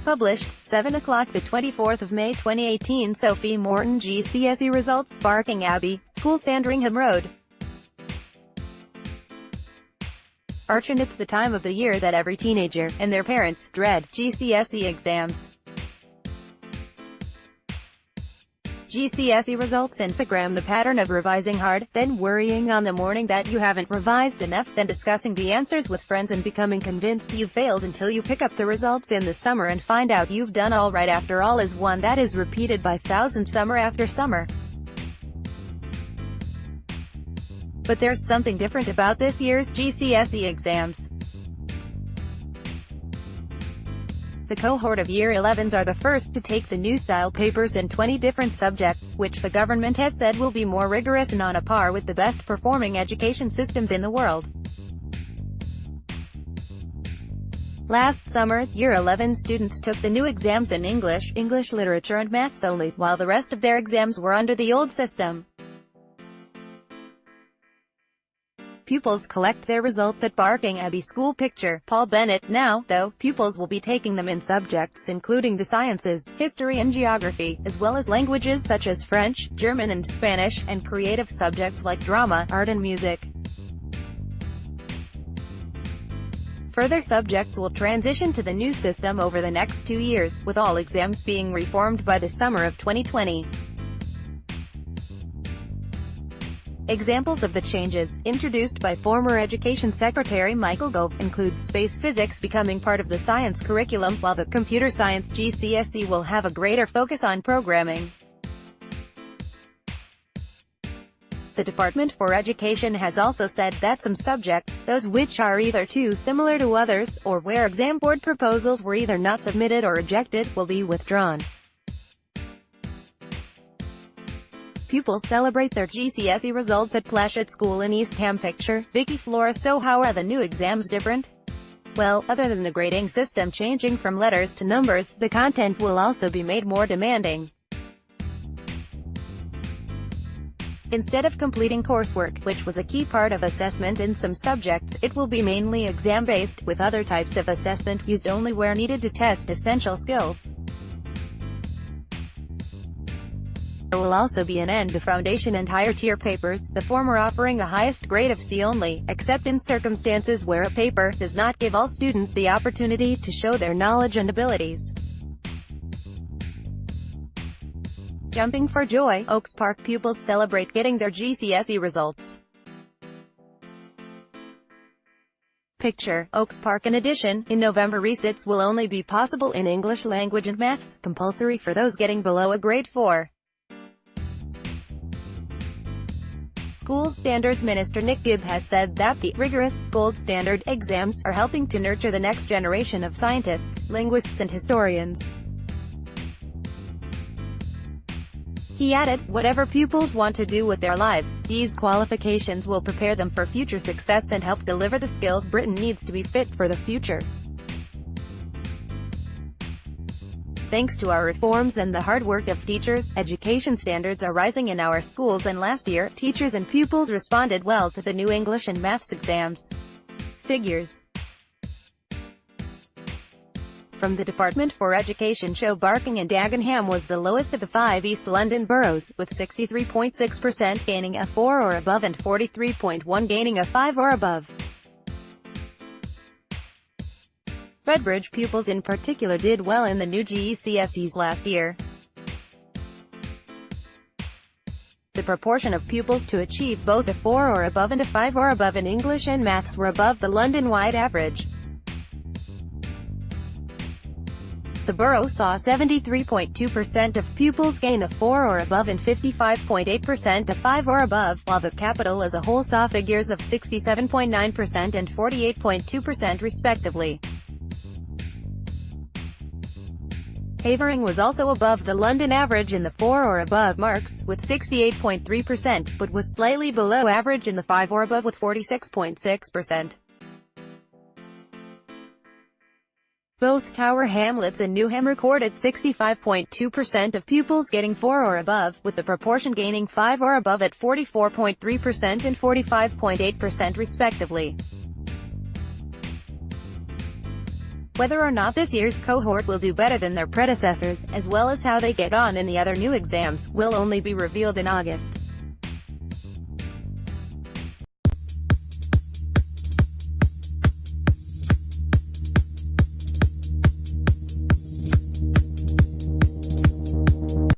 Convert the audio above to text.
Published, 7 o'clock the 24th of May 2018. Sophie Morton GCSE results, Barking Abbey, School Sandringham Road. Archant. It's the time of the year that every teenager, and their parents, dread, GCSE exams. GCSE results infogram the pattern of revising hard, then worrying on the morning that you haven't revised enough, then discussing the answers with friends and becoming convinced you've failed until you pick up the results in the summer and find out you've done all right after all is one that is repeated by thousands summer after summer. But there's something different about this year's GCSE exams. The cohort of Year 11s are the first to take the new style papers in 20 different subjects, which the government has said will be more rigorous and on a par with the best performing education systems in the world. Last summer, Year 11 students took the new exams in English, English literature and maths only, while the rest of their exams were under the old system. Pupils collect their results at Barking Abbey School. Picture, Paul Bennett. Now, though, pupils will be taking them in subjects including the sciences, history and geography, as well as languages such as French, German and Spanish, and creative subjects like drama, art and music. Further subjects will transition to the new system over the next 2 years, with all exams being reformed by the summer of 2020. Examples of the changes, introduced by former Education Secretary Michael Gove, include space physics becoming part of the science curriculum, while the computer science GCSE will have a greater focus on programming. The Department for Education has also said that some subjects, those which are either too similar to others, or where exam board proposals were either not submitted or rejected, will be withdrawn. Pupils celebrate their GCSE results at Archant School in East Ham. Picture, Vicky Flores. So how are the new exams different? Well, other than the grading system changing from letters to numbers, the content will also be made more demanding. Instead of completing coursework, which was a key part of assessment in some subjects, it will be mainly exam-based, with other types of assessment used only where needed to test essential skills. There will also be an end to foundation and higher tier papers, the former offering a highest grade of C only, except in circumstances where a paper does not give all students the opportunity to show their knowledge and abilities. Jumping for joy, Oaks Park pupils celebrate getting their GCSE results. Picture, Oaks Park. In addition, in November resits will only be possible in English language and maths, compulsory for those getting below a grade 4. School Standards Minister Nick Gibb has said that the rigorous, gold standard exams are helping to nurture the next generation of scientists, linguists and historians. He added, whatever pupils want to do with their lives, these qualifications will prepare them for future success and help deliver the skills Britain needs to be fit for the future. Thanks to our reforms and the hard work of teachers, education standards are rising in our schools, and last year, teachers and pupils responded well to the new English and maths exams. Figures from the Department for Education show Barking and Dagenham was the lowest of the 5 East London boroughs, with 63.6% gaining a 4 or above and 43.1% gaining a 5 or above. Redbridge pupils in particular did well in the new GCSEs last year. The proportion of pupils to achieve both a 4 or above and a 5 or above in English and maths were above the London-wide average. The borough saw 73.2% of pupils gain a 4 or above and 55.8% a 5 or above, while the capital as a whole saw figures of 67.9% and 48.2% respectively. Havering was also above the London average in the 4 or above marks, with 68.3%, but was slightly below average in the 5 or above with 46.6%. Both Tower Hamlets and Newham recorded 65.2% of pupils getting 4 or above, with the proportion gaining 5 or above at 44.3% and 45.8% respectively. Whether or not this year's cohort will do better than their predecessors, as well as how they get on in the other new exams, will only be revealed in August.